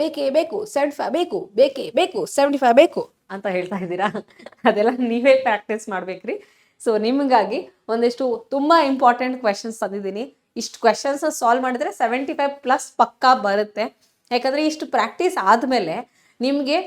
ಬೇಕೇ ಬೇಕು 75 ಬೇಕು, ಬೇಕೇ ಬೇಕು 75 ಬೇಕು ಅಂತ ಹೇಳ್ತಾ ಇದ್ದೀರಾ. ಅದೆಲ್ಲ ನೀವೇ ಪ್ರಾಕ್ಟೀಸ್ ಮಾಡ್ಬೇಕ್ರಿ. ಸೊ ನಿಮಗಾಗಿ ಒಂದಿಷ್ಟು ತುಂಬಾ ಇಂಪಾರ್ಟೆಂಟ್ ಕ್ವೆಶನ್ಸ್ ತಂದಿದ್ದೀನಿ. ಇಷ್ಟು ಕ್ವೆಶನ್ಸ್ ಸಾಲ್ವ್ ಮಾಡಿದ್ರೆ 75+ ಪಕ್ಕಾ ಬರುತ್ತೆ. ಯಾಕಂದ್ರೆ ಇಷ್ಟು ಪ್ರಾಕ್ಟೀಸ್ ಆದಮೇಲೆ ನಿಮಗೆ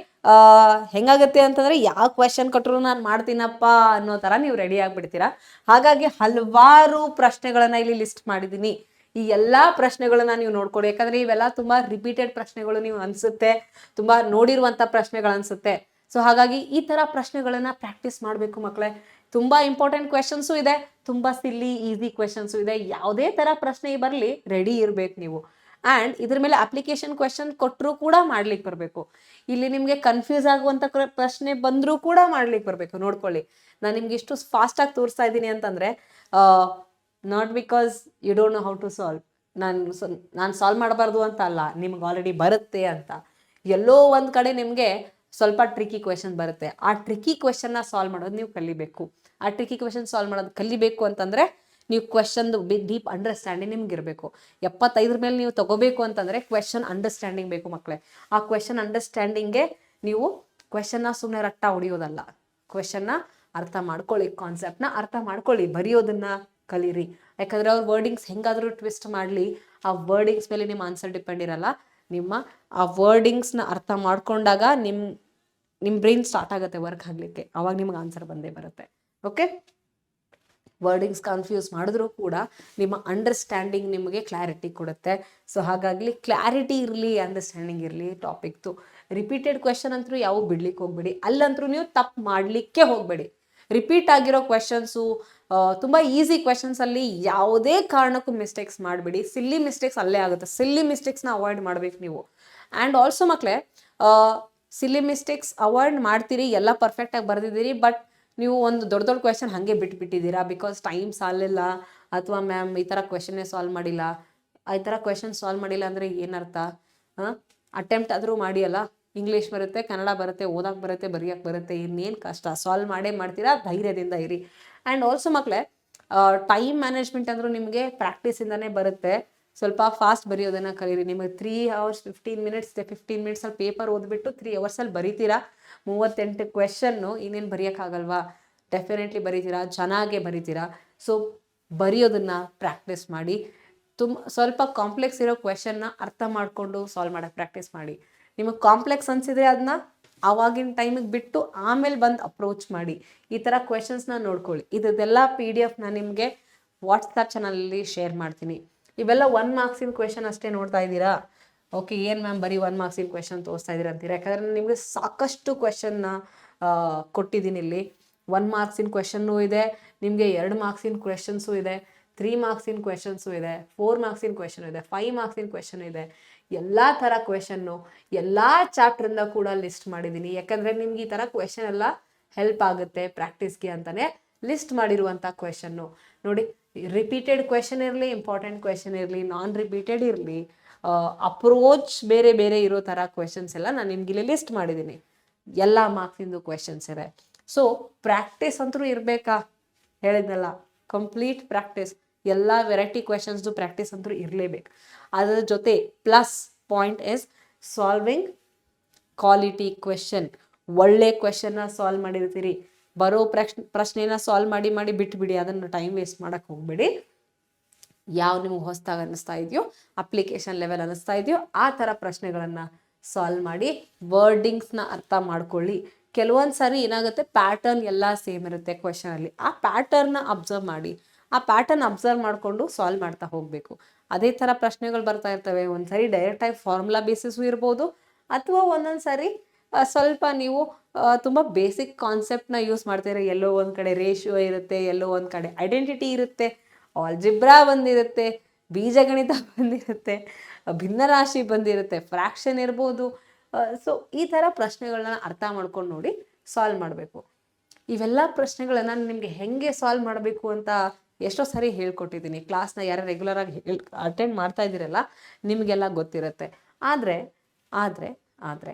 ಹೆಂಗಾಗುತ್ತೆ ಅಂತಂದ್ರೆ ಯಾವ ಕ್ವೆಶನ್ ಕೊಟ್ಟರು ನಾನು ಮಾಡ್ತೀನಪ್ಪ ಅನ್ನೋ ಥರ ನೀವು ರೆಡಿ ಆಗಿಬಿಡ್ತೀರಾ. ಹಾಗಾಗಿ ಹಲವಾರು ಪ್ರಶ್ನೆಗಳನ್ನ ಇಲ್ಲಿ ಲಿಸ್ಟ್ ಮಾಡಿದ್ದೀನಿ. ಈ ಎಲ್ಲಾ ಪ್ರಶ್ನೆಗಳನ್ನ ನೀವು ನೋಡ್ಕೊಡಿ. ಯಾಕಂದ್ರೆ ಇವೆಲ್ಲ ತುಂಬಾ ರಿಪೀಟೆಡ್ ಪ್ರಶ್ನೆಗಳು ನೀವು ಅನ್ಸುತ್ತೆ, ತುಂಬಾ ನೋಡಿರುವಂತ ಪ್ರಶ್ನೆಗಳು ಅನ್ಸುತ್ತೆ. ಸೊ ಹಾಗಾಗಿ ಈ ತರ ಪ್ರಶ್ನೆಗಳನ್ನ ಪ್ರಾಕ್ಟೀಸ್ ಮಾಡಬೇಕು ಮಕ್ಕಳೇ. ತುಂಬಾ ಇಂಪಾರ್ಟೆಂಟ್ ಕ್ವೆಶನ್ಸು ಇದೆ, ತುಂಬಾ ಸಿಲ್ಲಿ ಈಸಿ ಕ್ವೆಶನ್ಸು ಇದೆ. ಯಾವುದೇ ತರ ಪ್ರಶ್ನೆ ಬರಲಿ ರೆಡಿ ಇರ್ಬೇಕು ನೀವು. ಆ್ಯಂಡ್ ಇದ್ರ ಮೇಲೆ ಅಪ್ಲಿಕೇಶನ್ ಕ್ವೆಶನ್ ಕೊಟ್ಟರು ಕೂಡ ಮಾಡ್ಲಿಕ್ಕೆ ಬರಬೇಕು. ಇಲ್ಲಿ ನಿಮಗೆ ಕನ್ಫ್ಯೂಸ್ ಆಗುವಂಥ ಪ್ರಶ್ನೆ ಬಂದರೂ ಕೂಡ ಮಾಡ್ಲಿಕ್ಕೆ ಬರಬೇಕು. ನೋಡ್ಕೊಳ್ಳಿ, ನಾನು ನಿಮ್ಗೆ ಇಷ್ಟು ಫಾಸ್ಟಾಗಿ ತೋರಿಸ್ತಾ ಇದ್ದೀನಿ ಅಂತಂದರೆ not because you don't know how to solve. ನಾನು ಸಾಲ್ವ್ ಮಾಡಬಾರ್ದು ಅಂತ ಅಲ್ಲ, ನಿಮ್ಗೆ ಆಲ್ರೆಡಿ ಬರುತ್ತೆ ಅಂತ. ಎಲ್ಲೋ ಒಂದು ಕಡೆ ನಿಮಗೆ ಸ್ವಲ್ಪ ಟ್ರಿಕಿ ಕ್ವೆಶನ್ ಬರುತ್ತೆ. ಆ ಟ್ರಿಕಿ ಕ್ವೆಶನ್ನ ಸಾಲ್ವ್ ಮಾಡೋದು ನೀವು ಕಲಿಬೇಕು. ಆ ಟ್ರಿಕಿ ಕ್ವೆಶನ್ ಸಾಲ್ವ್ ಮಾಡೋದು ಕಲಿಬೇಕು ಅಂತಂದರೆ ನೀವು ಕ್ವೆಶನ್ದು ಡೀಪ್ ಅಂಡರ್ಸ್ಟ್ಯಾಂಡಿಂಗ್ ನಿಮ್ಗೆ ಇರಬೇಕು. 75 ಮೇಲೆ ನೀವು ತಗೋಬೇಕು ಅಂತಂದರೆ ಕ್ವೆಶನ್ ಅಂಡರ್ಸ್ಟ್ಯಾಂಡಿಂಗ್ ಬೇಕು ಮಕ್ಕಳೇ. ಆ ಕ್ವೆಶನ್ ಅಂಡರ್ಸ್ಟ್ಯಾಂಡಿಂಗ್ಗೆ ನೀವು ಕ್ವೆಶನ್ನ ಸುಮ್ಮನೆ ರಟ್ಟ ಹೊಡಿಯೋದಲ್ಲ, ಕ್ವೆಶನ್ನ ಅರ್ಥ ಮಾಡ್ಕೊಳ್ಳಿ, ಕಾನ್ಸೆಪ್ಟ್ನ ಅರ್ಥ ಮಾಡ್ಕೊಳ್ಳಿ, ಬರೆಯೋದನ್ನ ಕಲೀರಿ. ಯಾಕಂದರೆ ಅವ್ರ ವರ್ಡಿಂಗ್ಸ್ ಹೆಂಗಾದರೂ ಟ್ವಿಸ್ಟ್ ಮಾಡಲಿ, ಆ ವರ್ಡಿಂಗ್ಸ್ ಮೇಲೆ ನಿಮ್ಮ ಆನ್ಸರ್ ಡಿಪೆಂಡ್ ಇರಲ್ಲ. ನಿಮ್ಮ ಆ ವರ್ಡಿಂಗ್ಸ್ನ ಅರ್ಥ ಮಾಡ್ಕೊಂಡಾಗ ನಿಮ್ಮ ಬ್ರೈನ್ ಸ್ಟಾರ್ಟ್ ಆಗುತ್ತೆ ವರ್ಕ್ ಆಗಲಿಕ್ಕೆ. ಅವಾಗ ನಿಮ್ಗೆ ಆನ್ಸರ್ ಬಂದೇ ಬರುತ್ತೆ. ಓಕೆ, ವರ್ಡಿಂಗ್ಸ್ ಕನ್ಫ್ಯೂಸ್ ಮಾಡಿದ್ರೂ ಕೂಡ ನಿಮ್ಮ ಅಂಡರ್ಸ್ಟ್ಯಾಂಡಿಂಗ್ ನಿಮಗೆ ಕ್ಲಾರಿಟಿ ಕೊಡುತ್ತೆ. ಸೊ ಹಾಗಾಗಿ ಕ್ಲಾರಿಟಿ ಇರಲಿ, ಅಂಡರ್ಸ್ಟ್ಯಾಂಡಿಂಗ್ ಇರಲಿ ಟಾಪಿಕ್ದು. ರಿಪೀಟೆಡ್ ಕ್ವೆಶನ್ ಅಂತೂ ಯಾವ ಬಿಡ್ಲಿಕ್ಕೆ ಹೋಗ್ಬೇಡಿ. ಅಲ್ಲಂತರೂ ನೀವು ತಪ್ಪು ಮಾಡಲಿಕ್ಕೆ ಹೋಗಬೇಡಿ. ರಿಪೀಟ್ ಆಗಿರೋ ಕ್ವೆಶನ್ಸು, ತುಂಬ ಈಸಿ ಕ್ವೆಶನ್ಸಲ್ಲಿ ಯಾವುದೇ ಕಾರಣಕ್ಕೂ ಮಿಸ್ಟೇಕ್ಸ್ ಮಾಡಬೇಡಿ. ಸಿಲ್ಲಿ ಮಿಸ್ಟೇಕ್ಸ್ ಅಲ್ಲೇ ಆಗುತ್ತೆ. ಸಿಲ್ಲಿ ಮಿಸ್ಟೇಕ್ಸ್ನ ಅವಾಯ್ಡ್ ಮಾಡಬೇಕು ನೀವು. ಆ್ಯಂಡ್ ಆಲ್ಸೋ ಮಕ್ಕಳೇ, ಸಿಲ್ಲಿ ಮಿಸ್ಟೇಕ್ಸ್ ಅವಾಯ್ಡ್ ಮಾಡ್ತೀರಿ, ಎಲ್ಲ ಪರ್ಫೆಕ್ಟಾಗಿ ಬರೆದಿದ್ದೀರಿ, ಬಟ್ ನೀವು ಒಂದು ದೊಡ್ಡ ದೊಡ್ಡ ಕ್ವೆಶನ್ ಹಾಗೆ ಬಿಟ್ಬಿಟ್ಟಿದ್ದೀರಾ ಬಿಕಾಸ್ ಟೈಮ್ ಸಾಲಿಲ್ಲ, ಅಥವಾ ಮ್ಯಾಮ್ ಈ ಥರ ಕ್ವೆಶನ್ನೇ ಸಾಲ್ವ್ ಮಾಡಿಲ್ಲ. ಈ ಥರ ಕ್ವೆಶನ್ ಸಾಲ್ವ್ ಮಾಡಿಲ್ಲ ಅಂದರೆ ಏನರ್ಥ? ಅಟೆಂಪ್ಟ್ ಆದರೂ ಮಾಡಿ ಅಲ್ಲ. ಇಂಗ್ಲೀಷ್ ಬರುತ್ತೆ, ಕನ್ನಡ ಬರುತ್ತೆ, ಓದಕ್ಕೆ ಬರುತ್ತೆ, ಬರೆಯೋಕ್ಕೆ ಬರುತ್ತೆ, ಇನ್ನೇನು ಕಷ್ಟ? ಸಾಲ್ವ್ ಮಾಡೇ ಮಾಡ್ತೀರಾ, ಧೈರ್ಯದಿಂದ ಇರಿ. ಆ್ಯಂಡ್ ಆಲ್ಸೋ ಮಕ್ಕಳೇ, ಟೈಮ್ ಮ್ಯಾನೇಜ್ಮೆಂಟ್ ಅಂದರೂ ನಿಮಗೆ ಪ್ರಾಕ್ಟೀಸಿಂದನೇ ಬರುತ್ತೆ. ಸ್ವಲ್ಪ ಫಾಸ್ಟ್ ಬರೆಯೋದನ್ನು ಕಲೀರಿ. ನಿಮಗೆ 3 hours 15 minutes ಇದೆ, 15 minutesಲ್ಲಿ ಪೇಪರ್ ಓದ್ಬಿಟ್ಟು 3 hoursಲ್ಲಿ ಬರೀತೀರಾ. 38 ಕ್ವೆಶನ್ನು ಇನ್ನೇನು ಬರೆಯೋಕ್ಕಾಗಲ್ವಾ? ಡೆಫಿನೆಟ್ಲಿ ಬರೀತೀರಾ, ಚೆನ್ನಾಗೇ ಬರೀತೀರಾ. ಸೊ ಬರೆಯೋದನ್ನು ಪ್ರಾಕ್ಟೀಸ್ ಮಾಡಿ. ಸ್ವಲ್ಪ ಕಾಂಪ್ಲೆಕ್ಸ್ ಇರೋ ಕ್ವೆಶನ್ನ ಅರ್ಥ ಮಾಡಿಕೊಂಡು ಸಾಲ್ವ್ ಮಾಡೋಕ್ಕೆ ಪ್ರಾಕ್ಟೀಸ್ ಮಾಡಿ. ನಿಮಗೆ ಕಾಂಪ್ಲೆಕ್ಸ್ ಅನಿಸಿದ್ರೆ ಅದನ್ನ ಆವಾಗಿನ ಟೈಮಿಗೆ ಬಿಟ್ಟು ಆಮೇಲೆ ಬಂದು ಅಪ್ರೋಚ್ ಮಾಡಿ. ಈ ಥರ ಕ್ವೆಶನ್ಸ್ನ ನೋಡ್ಕೊಳ್ಳಿ. ಇದೆಲ್ಲ PDF ನಾನು ನಿಮಗೆ ವಾಟ್ಸಪ್ ಚಾನಲಲ್ಲಿ ಶೇರ್ ಮಾಡ್ತೀನಿ. ಇವೆಲ್ಲ 1 marks ಕ್ವೆಶನ್ ಅಷ್ಟೇ ನೋಡ್ತಾ ಇದ್ದೀರಾ? ಓಕೆ, ಏನು ಮ್ಯಾಮ್ ಬರೀ 1 marks ಕ್ವೆಶನ್ ತೋರಿಸ್ತಾ ಇದ್ದೀರಾ ಅಂತೀರಾ. ಯಾಕಂದರೆ ನಿಮಗೆ ಸಾಕಷ್ಟು ಕ್ವೆಶನ್ನ ಕೊಟ್ಟಿದ್ದೀನಿ ಇಲ್ಲಿ. 1 marks ಕ್ವೆಶನ್ನೂ ಇದೆ, ನಿಮಗೆ 2 marks ಕ್ವೆಶನ್ಸು ಇದೆ, 3 marks ಕ್ವೆಶನ್ಸು ಇದೆ, 4 marks ಕ್ವೆಶನ್ ಇದೆ, 5 marks ಕ್ವೆಶನ್ ಇದೆ. ಎಲ್ಲ ಥರ ಕ್ವೆಶನ್ನು ಎಲ್ಲ ಚಾಪ್ಟ್ರಿಂದ ಕೂಡ ಲಿಸ್ಟ್ ಮಾಡಿದ್ದೀನಿ. ಯಾಕಂದರೆ ನಿಮ್ಗೆ ಈ ಥರ ಕ್ವೆಶನ್ ಎಲ್ಲ ಹೆಲ್ಪ್ ಆಗುತ್ತೆ ಪ್ರಾಕ್ಟೀಸ್ಗೆ ಅಂತಲೇ ಲಿಸ್ಟ್ ಮಾಡಿರುವಂಥ ಕ್ವೆಶನ್ನು. ನೋಡಿ, ರಿಪೀಟೆಡ್ ಕ್ವೆಶನ್ ಇರಲಿ, ಇಂಪಾರ್ಟೆಂಟ್ ಕ್ವೆಶನ್ ಇರಲಿ, ನಾನ್ ರಿಪೀಟೆಡ್ ಇರಲಿ, ಅಪ್ರೋಚ್ ಬೇರೆ ಬೇರೆ ಇರೋ ಥರ ಕ್ವೆಶನ್ಸ್ ಎಲ್ಲ ನಾನು ನಿಮ್ಗೆ ಇಲ್ಲಿ ಲಿಸ್ಟ್ ಮಾಡಿದ್ದೀನಿ. ಎಲ್ಲ ಮಾರ್ಕ್ಸಿಂದು ಕ್ವೆಶನ್ಸ್ ಇದೆ. ಸೊ ಪ್ರಾಕ್ಟೀಸ್ ಅಂತೂ ಇರಬೇಕಾ? ಹೇಳಿದ್ನಲ್ಲ, ಕಂಪ್ಲೀಟ್ ಪ್ರಾಕ್ಟೀಸ್. ಎಲ್ಲ ವೆರೈಟಿ ಕ್ವೆಶನ್ಸ್ದು ಪ್ರಾಕ್ಟೀಸ್ ಅಂತೂ ಇರಲೇಬೇಕು. ಅದರ ಜೊತೆ plus point is solving quality question. ಒಳ್ಳೆ ಕ್ವೆಶನ್ನ ಸಾಲ್ವ್ ಮಾಡಿರ್ತೀರಿ. ಬರೋ ಪ್ರಶ್ನೆನ ಸಾಲ್ವ್ ಮಾಡಿ ಬಿಟ್ಬಿಡಿ, ಅದನ್ನು ಟೈಮ್ ವೇಸ್ಟ್ ಮಾಡೋಕ್ಕೆ ಹೋಗ್ಬೇಡಿ. ಯಾವ ನಿಮ್ಗೆ ಹೊಸದಾಗಿ ಅನ್ನಿಸ್ತಾ ಇದೆಯೋ, ಅಪ್ಲಿಕೇಶನ್ ಲೆವೆಲ್ ಅನ್ನಿಸ್ತಾ ಇದೆಯೋ ಆ ಥರ ಪ್ರಶ್ನೆಗಳನ್ನು ಸಾಲ್ವ್ ಮಾಡಿ ವರ್ಡಿಂಗ್ಸ್ನ ಅರ್ಥ ಮಾಡ್ಕೊಳ್ಳಿ. ಕೆಲವೊಂದು ಸಾರಿ ಏನಾಗುತ್ತೆ, ಪ್ಯಾಟರ್ನ್ ಎಲ್ಲ ಸೇಮ್ ಇರುತ್ತೆ ಕ್ವೆಶನಲ್ಲಿ. ಆ ಪ್ಯಾಟರ್ನ ಅಬ್ಸರ್ವ್ ಮಾಡಿ, ಆ ಪ್ಯಾಟರ್ನ್ ಅಬ್ಸರ್ವ್ ಮಾಡಿಕೊಂಡು ಸಾಲ್ವ್ ಮಾಡ್ತಾ ಹೋಗಬೇಕು. ಅದೇ ಥರ ಪ್ರಶ್ನೆಗಳು ಬರ್ತಾ ಇರ್ತವೆ. ಒಂದು ಸಾರಿ ಡೈರೆಕ್ಟಾಗಿ ಫಾರ್ಮುಲಾ ಬೇಸಿಸು ಇರ್ಬೋದು, ಅಥವಾ ಒಂದೊಂದು ಸಾರಿ ಸ್ವಲ್ಪ ನೀವು ತುಂಬ ಬೇಸಿಕ್ ಕಾನ್ಸೆಪ್ಟ್ನ ಯೂಸ್ ಮಾಡ್ತೀರ. ಎಲ್ಲೋ ಒಂದು ಕಡೆ ರೇಷಿಯೋ ಇರುತ್ತೆ, ಎಲ್ಲೋ ಒಂದು ಕಡೆ ಐಡೆಂಟಿಟಿ ಇರುತ್ತೆ, ಆಲ್ಜಿಬ್ರಾ ಬಂದಿರುತ್ತೆ, ಬೀಜಗಣಿತ ಬಂದಿರುತ್ತೆ, ಭಿನ್ನರಾಶಿ ಬಂದಿರುತ್ತೆ, ಫ್ರ್ಯಾಕ್ಷನ್ ಇರ್ಬೋದು. ಸೊ ಈ ಥರ ಪ್ರಶ್ನೆಗಳನ್ನ ಅರ್ಥ ಮಾಡ್ಕೊಂಡು ನೋಡಿ ಸಾಲ್ವ್ ಮಾಡಬೇಕು. ಇವೆಲ್ಲ ಪ್ರಶ್ನೆಗಳನ್ನು ನಿಮಗೆ ಹೇಗೆ ಸಾಲ್ವ್ ಮಾಡಬೇಕು ಅಂತ ಎಷ್ಟೋ ಸಾರಿ ಹೇಳ್ಕೊಟ್ಟಿದ್ದೀನಿ. ಕ್ಲಾಸ್ನ ಯಾರು ರೆಗ್ಯುಲರಾಗಿ ಅಟೆಂಡ್ ಮಾಡ್ತಾ ಇದ್ದೀರಲ್ಲ, ನಿಮಗೆಲ್ಲ ಗೊತ್ತಿರುತ್ತೆ. ಆದರೆ ಆದರೆ ಆದರೆ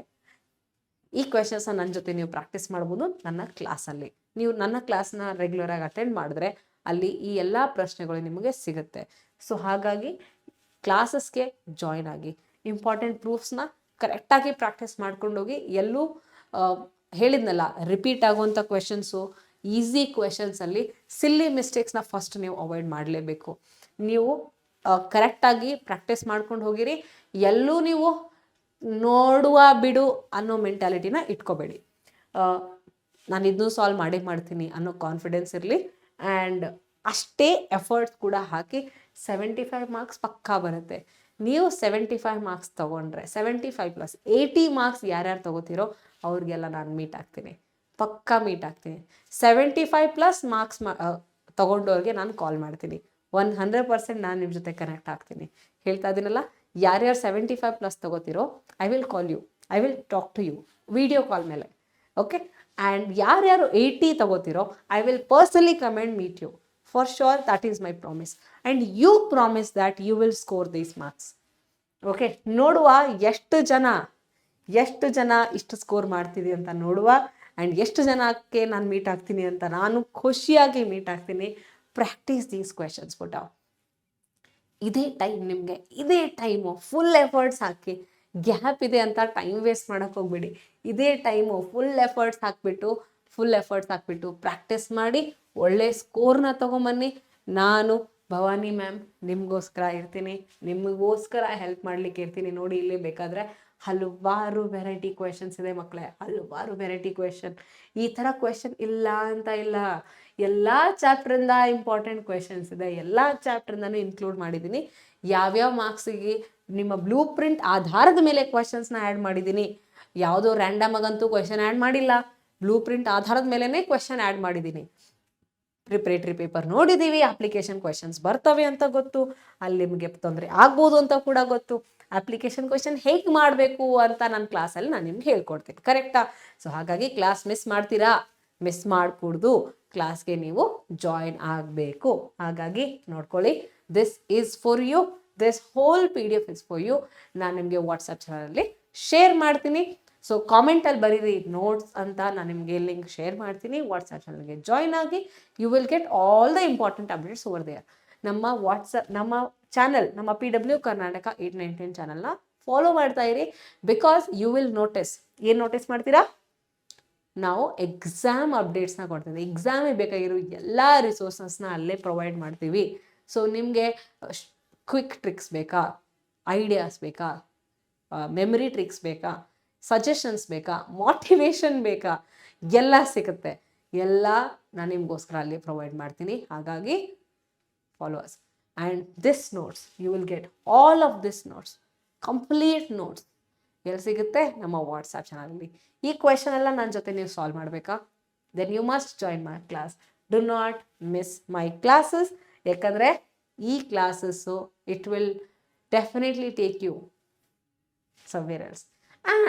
ಈ ಕ್ವೆಶನ್ಸ್ನ ನನ್ನ ಜೊತೆ ನೀವು ಪ್ರಾಕ್ಟೀಸ್ ಮಾಡ್ಬೋದು ನನ್ನ ಕ್ಲಾಸಲ್ಲಿ. ನೀವು ನನ್ನ ಕ್ಲಾಸ್ನ ರೆಗ್ಯುಲರಾಗಿ ಅಟೆಂಡ್ ಮಾಡಿದ್ರೆ ಅಲ್ಲಿ ಈ ಎಲ್ಲ ಪ್ರಶ್ನೆಗಳು ನಿಮಗೆ ಸಿಗುತ್ತೆ. ಸೊ ಹಾಗಾಗಿ ಕ್ಲಾಸಸ್ಗೆ ಜಾಯ್ನ್ ಆಗಿ, ಇಂಪಾರ್ಟೆಂಟ್ ಪ್ರೂಫ್ಸ್ನ ಕರೆಕ್ಟಾಗಿ ಪ್ರಾಕ್ಟೀಸ್ ಮಾಡ್ಕೊಂಡೋಗಿ ಎಲ್ಲೂ ಹೇಳಿದ್ನಲ್ಲ, ರಿಪೀಟ್ ಆಗುವಂಥ ಕ್ವೆಶನ್ಸು, ಈಸಿ ಕ್ವೆಶನ್ಸಲ್ಲಿ ಸಿಲ್ಲಿ ಮಿಸ್ಟೇಕ್ಸ್ನ ಫಸ್ಟ್ ನೀವು ಅವಾಯ್ಡ್ ಮಾಡಲೇಬೇಕು. ನೀವು ಕರೆಕ್ಟಾಗಿ ಪ್ರಾಕ್ಟೀಸ್ ಮಾಡ್ಕೊಂಡು ಹೋಗಿರಿ. ಎಲ್ಲೂ ನೀವು ನೋಡುವ ಬಿಡು ಅನ್ನೋ ಮೆಂಟಾಲಿಟಿನ ಇಟ್ಕೋಬೇಡಿ. ನಾನು ಇದನ್ನೂ ಸಾಲ್ವ್ ಮಾಡ್ತೀನಿ ಅನ್ನೋ ಕಾನ್ಫಿಡೆನ್ಸ್ ಇರಲಿ. ಆ್ಯಂಡ್ ಅಷ್ಟೇ ಎಫರ್ಟ್ಸ್ ಕೂಡ ಹಾಕಿ 75 ಮಾರ್ಕ್ಸ್ ಪಕ್ಕಾ ಬರುತ್ತೆ. ನೀವು 75 ಮಾರ್ಕ್ಸ್ ತೊಗೊಂಡ್ರೆ 75 + 80 ಮಾರ್ಕ್ಸ್ ಯಾರ್ಯಾರು ತೊಗೋತೀರೋ ಅವ್ರಿಗೆಲ್ಲ ನಾನು ಮೀಟ್ ಆಗ್ತೀನಿ, ಪಕ್ಕಾ ಮೀಟ್ ಆಗ್ತೀನಿ. 75+ ಮಾರ್ಕ್ಸ್ ತೊಗೊಂಡವ್ರಿಗೆ ನಾನು ಕಾಲ್ ಮಾಡ್ತೀನಿ. 100% ನಾನು ನಿಮ್ಮ ಜೊತೆ ಕನೆಕ್ಟ್ ಆಗ್ತೀನಿ. ಹೇಳ್ತಾ ಇದ್ದೀನಲ್ಲ, ಯಾರ್ಯಾರು 75+ ತೊಗೋತೀರೋ I will call you, I will talk to you video call ಮೇಲೆ. ಓಕೆ. ಆ್ಯಂಡ್ ಯಾರ್ಯಾರು 80 ತೊಗೋತೀರೋ I will personally come and meet you. For sure, that is my promise. And you promise that you will score these marks. Okay. ನೋಡುವ ಎಷ್ಟು ಜನ ಇಷ್ಟು score ಮಾಡ್ತೀವಿ ಅಂತ ನೋಡುವ. ಆ್ಯಂಡ್ ಎಷ್ಟು ಜನಕ್ಕೆ ನಾನು ಮೀಟ್ ಆಗ್ತೀನಿ ಅಂತ ನಾನು ಖುಷಿಯಾಗಿ ಮೀಟ್ ಆಗ್ತೀನಿ. ಪ್ರಾಕ್ಟೀಸ್ ದೀಸ್ ಕ್ವೆಶನ್ಸ್ ಪುಟ. ಇದೇ ಟೈಮ್ ನಿಮಗೆ, ಇದೇ ಟೈಮು. ಫುಲ್ ಎಫರ್ಟ್ಸ್ ಹಾಕಿ. ಗ್ಯಾಪ್ ಇದೆ ಅಂತ ಟೈಮ್ ವೇಸ್ಟ್ ಮಾಡೋಕ್ಕೆ ಹೋಗ್ಬೇಡಿ. ಇದೇ ಟೈಮು. ಫುಲ್ ಎಫರ್ಟ್ಸ್ ಹಾಕ್ಬಿಟ್ಟು ಪ್ರಾಕ್ಟೀಸ್ ಮಾಡಿ ಒಳ್ಳೆ ಸ್ಕೋರ್ನ ತೊಗೊಂಬನ್ನಿ. ನಾನು ಭವಾನಿ ಮ್ಯಾಮ್ ನಿಮಗೋಸ್ಕರ ಇರ್ತೀನಿ, ನಿಮಗೋಸ್ಕರ ಹೆಲ್ಪ್ ಮಾಡಲಿಕ್ಕೆ ಇರ್ತೀನಿ. ನೋಡಿ, ಇಲ್ಲಿ ಬೇಕಾದರೆ ಹಲವಾರು ವೆರೈಟಿ ಕ್ವೆಶನ್ಸ್ ಇದೆ ಮಕ್ಕಳೇ, ಹಲವಾರು ವೆರೈಟಿ ಕ್ವೆಶನ್. ಈ ಥರ ಕ್ವೆಶನ್ ಇಲ್ಲ ಅಂತ ಇಲ್ಲ. ಎಲ್ಲ ಚಾಪ್ಟ್ರಿಂದ ಇಂಪಾರ್ಟೆಂಟ್ ಕ್ವೆಶನ್ಸ್ ಇದೆ, ಎಲ್ಲ ಚಾಪ್ಟ್ರಿಂದನೂ ಇನ್ಕ್ಲೂಡ್ ಮಾಡಿದ್ದೀನಿ. ಯಾವ್ಯಾವ ಮಾರ್ಕ್ಸಿಗೆ ನಿಮ್ಮ ಬ್ಲೂ ಪ್ರಿಂಟ್ ಆಧಾರದ ಮೇಲೆ ಕ್ವೆಶನ್ಸ್ನ ಆ್ಯಡ್ ಮಾಡಿದ್ದೀನಿ. ಯಾವುದೋ ರ್ಯಾಂಡಮ್ ಆಗಂತೂ ಕ್ವೆಶನ್ ಆ್ಯಡ್ ಮಾಡಿಲ್ಲ, ಬ್ಲೂ ಪ್ರಿಂಟ್ ಆಧಾರದ ಮೇಲೇ ಕ್ವೆಶನ್ ಆ್ಯಡ್ ಮಾಡಿದ್ದೀನಿ. ಪ್ರಿಪ್ರೇಟರಿ ಪೇಪರ್ ನೋಡಿದ್ದೀವಿ, ಅಪ್ಲಿಕೇಶನ್ ಕ್ವೆಶನ್ಸ್ ಬರ್ತವೆ ಅಂತ ಗೊತ್ತು, ಅಲ್ಲಿ ನಿಮಗೆ ತೊಂದರೆ ಆಗ್ಬೋದು ಅಂತ ಕೂಡ ಗೊತ್ತು. ಅಪ್ಲಿಕೇಶನ್ ಕ್ವೆಶನ್ ಹೇಗೆ ಮಾಡಬೇಕು ಅಂತ ನನ್ನ ಕ್ಲಾಸಲ್ಲಿ ನಾನು ನಿಮ್ಗೆ ಹೇಳ್ಕೊಡ್ತೀನಿ. ಕರೆಕ್ಟಾ? ಸೊ ಹಾಗಾಗಿ ಕ್ಲಾಸ್ ಮಿಸ್ ಮಾಡಕೂಡ್ದು. ಕ್ಲಾಸ್ಗೆ ನೀವು ಜಾಯಿನ್ ಆಗಬೇಕು. ಹಾಗಾಗಿ ನೋಡ್ಕೊಳ್ಳಿ, this is for you, this whole PDF is for you. ನಾನು ನಿಮಗೆ ವಾಟ್ಸಪ್ ಚಾನಲಲ್ಲಿ ಶೇರ್ ಮಾಡ್ತೀನಿ. ಸೊ ಕಾಮೆಂಟಲ್ಲಿ ಬರೀರಿ ನೋಟ್ಸ್ ಅಂತ, ನಾನು ನಿಮಗೆ ಲಿಂಕ್ ಶೇರ್ ಮಾಡ್ತೀನಿ. ವಾಟ್ಸಪ್ ಚಾನಲ್ಗೆ ಜಾಯ್ನ್ ಆಗಿ, you will get all the important updates over there. ನಮ್ಮ ಚಾನಲ್, ನಮ್ಮ PW ಕರ್ನಾಟಕ 819 ಚಾನಲ್ನ ಫಾಲೋ ಮಾಡ್ತಾ ಇರಿ. Because you will notice. ಏನು ನೋಟಿಸ್ ಮಾಡ್ತೀರಾ? ನಾವು ಎಕ್ಸಾಮ್ ಅಪ್ಡೇಟ್ಸ್ನ ಕೊಡ್ತೀವಿ. ಎಕ್ಸಾಮಿಗೆ ಬೇಕಾಗಿರೋ ಎಲ್ಲ ರಿಸೋರ್ಸಸ್ನ ಅಲ್ಲೇ ಪ್ರೊವೈಡ್ ಮಾಡ್ತೀವಿ. ಸೊ ನಿಮಗೆ ಕ್ವಿಕ್ ಟ್ರಿಕ್ಸ್ ಬೇಕಾ, ಐಡಿಯಾಸ್ ಬೇಕಾ, ಮೆಮರಿ ಟ್ರಿಕ್ಸ್ ಬೇಕಾ, ಸಜೆಷನ್ಸ್ ಬೇಕಾ, ಮೋಟಿವೇಶನ್ ಬೇಕಾ, ಎಲ್ಲ ಸಿಗುತ್ತೆ. ಎಲ್ಲ ನಾನು ನಿಮಗೋಸ್ಕರ ಅಲ್ಲಿ ಪ್ರೊವೈಡ್ ಮಾಡ್ತೀನಿ. ಹಾಗಾಗಿ followers and this notes, you will get all of this notes, complete notes ಎಲ್ಲಿ ಸಿಗುತ್ತೆ? ನಮ್ಮ ವಾಟ್ಸಪ್ ಚಾನಲಲ್ಲಿ. ಈ ಕ್ವೆಶನ್ ಎಲ್ಲ ನನ್ನ ಜೊತೆ ನೀವು ಸಾಲ್ವ್ ಮಾಡಬೇಕಾ? Then you must join my class. Do not miss my classes. ಯಾಕಂದರೆ ಈ classes it will definitely take you somewhere else.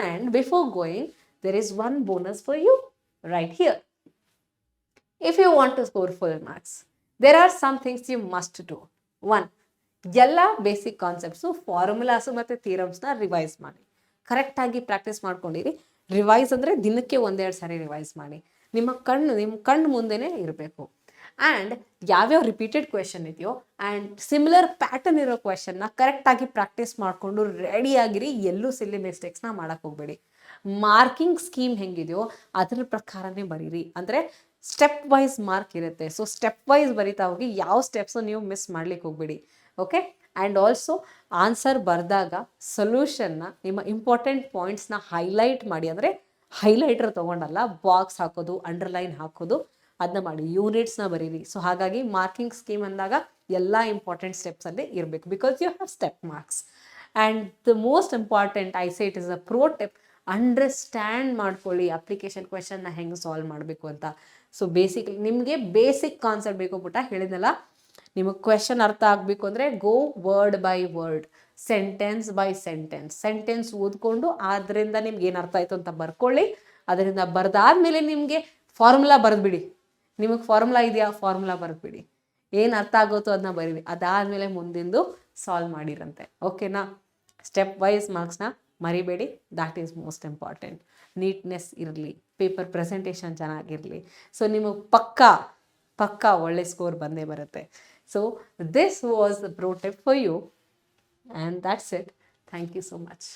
And before going, there is one bonus for you right here. If you want to score full marks, there are some things you must do. One, ಎಲ್ಲ basic concepts, formulas ಮತ್ತು ಥಿಯರಮ್ಸ್ನ revise ಮಾಡಿ. ಕರೆಕ್ಟಾಗಿ practice ಮಾಡ್ಕೊಂಡಿರಿ. Revise ಅಂದರೆ ದಿನಕ್ಕೆ 1-2 ಸಾರಿ revise ಮಾಡಿ. ನಿಮ್ಮ ಕಣ್ಣು ಮುಂದೆನೇ ಇರಬೇಕು. ಆ್ಯಂಡ್ ಯಾವ್ಯಾವ ರಿಪೀಟೆಡ್ ಕ್ವೆಶನ್ ಇದೆಯೋ ಆ್ಯಂಡ್ ಸಿಮಿಲರ್ ಪ್ಯಾಟರ್ನ್ ಇರೋ ಕ್ವೆಶನ್ನ ಕರೆಕ್ಟಾಗಿ ಪ್ರಾಕ್ಟೀಸ್ ಮಾಡಿಕೊಂಡು ರೆಡಿಯಾಗಿರಿ. ಎಲ್ಲೂ ಸಿಲ್ಲಿ ಮಿಸ್ಟೇಕ್ಸ್ನ ಮಾಡೋಕ್ಕೆ ಹೋಗಬೇಡಿ. ಮಾರ್ಕಿಂಗ್ ಸ್ಕೀಮ್ ಹೆಂಗಿದೆಯೋ ಅದ್ರ ಪ್ರಕಾರನೇ ಬರೀರಿ. ಅಂದರೆ ಸ್ಟೆಪ್ ವೈಸ್ ಮಾರ್ಕ್ ಇರುತ್ತೆ. ಸೊ ಸ್ಟೆಪ್ ವೈಸ್ ಬರಿತಾ ಹೋಗಿ, ಯಾವ ಸ್ಟೆಪ್ಸು ನೀವು ಮಿಸ್ ಮಾಡ್ಲಿಕ್ಕೆ ಹೋಗಬೇಡಿ. ಓಕೆ. ಆ್ಯಂಡ್ ಆಲ್ಸೋ ಆನ್ಸರ್ ಬರೆದಾಗ ಸೊಲ್ಯೂಷನ್ನ, ನಿಮ್ಮ ಇಂಪಾರ್ಟೆಂಟ್ ಪಾಯಿಂಟ್ಸ್ನ ಹೈಲೈಟ್ ಮಾಡಿ. ಅಂದರೆ ಹೈಲೈಟರ್ ತೊಗೊಂಡಲ್ಲ, ಬಾಕ್ಸ್ ಹಾಕೋದು, ಅಂಡರ್ಲೈನ್ ಹಾಕೋದು, ಅದನ್ನ ಮಾಡಿ. ಯೂನಿಟ್ಸ್ನ ಬರೀರಿ. ಸೊ ಹಾಗಾಗಿ ಮಾರ್ಕಿಂಗ್ ಸ್ಕೀಮ್ ಅಂದಾಗ ಎಲ್ಲ ಇಂಪಾರ್ಟೆಂಟ್ ಸ್ಟೆಪ್ಸಲ್ಲಿ ಇರಬೇಕು. Because you have step marks. And the most important I say it is a pro tip, understand ಮಾಡ್ಕೊಳ್ಳಿ ಅಪ್ಲಿಕೇಶನ್ ಕ್ವೆಶನ್ನ ಹೆಂಗೆ ಸಾಲ್ವ್ ಮಾಡಬೇಕು ಅಂತ. ಸೊ ನಿಮಗೆ ಬೇಸಿಕ್ ಕಾನ್ಸೆಪ್ಟ್ ಬೇಕು ಪುಟ, ಹೇಳಿದ್ನಲ್ಲ. ನಿಮಗೆ ಕ್ವೆಶನ್ ಅರ್ಥ ಆಗಬೇಕು ಅಂದರೆ go word by word, sentence by sentence ಓದ್ಕೊಂಡು ಅದರಿಂದ ನಿಮ್ಗೆ ಏನು ಅರ್ಥ ಆಯಿತು ಅಂತ ಬರ್ಕೊಳ್ಳಿ. ಅದರಿಂದ ಬರೆದಾದ್ಮೇಲೆ ನಿಮಗೆ ಫಾರ್ಮುಲಾ ಬರೆದ್ಬಿಡಿ. ನಿಮಗೆ ಫಾರ್ಮುಲಾ ಇದೆಯಾ, ಫಾರ್ಮುಲಾ ಬರೆದ್ಬಿಡಿ. ಏನು ಅರ್ಥ ಆಗುತ್ತೋ ಅದನ್ನ ಬರೀರಿ. ಅದಾದಮೇಲೆ ಮುಂದಿಂದು ಸಾಲ್ವ್ ಮಾಡಿರಂತೆ. ಓಕೆನಾ? ಸ್ಟೆಪ್ ವೈಸ್ ಮಾರ್ಕ್ಸ್ನ ಮರಿಬೇಡಿ. That is most important. Neatness ಇರಲಿ, ಪೇಪರ್ ಪ್ರೆಸೆಂಟೇಷನ್ ಚೆನ್ನಾಗಿರಲಿ. ಸೊ ನಿಮಗೆ ಪಕ್ಕಾ ಒಳ್ಳೆ ಸ್ಕೋರ್ ಬಂದೇ ಬರುತ್ತೆ. So this was the pro tip for you and that's it. Thank you so much.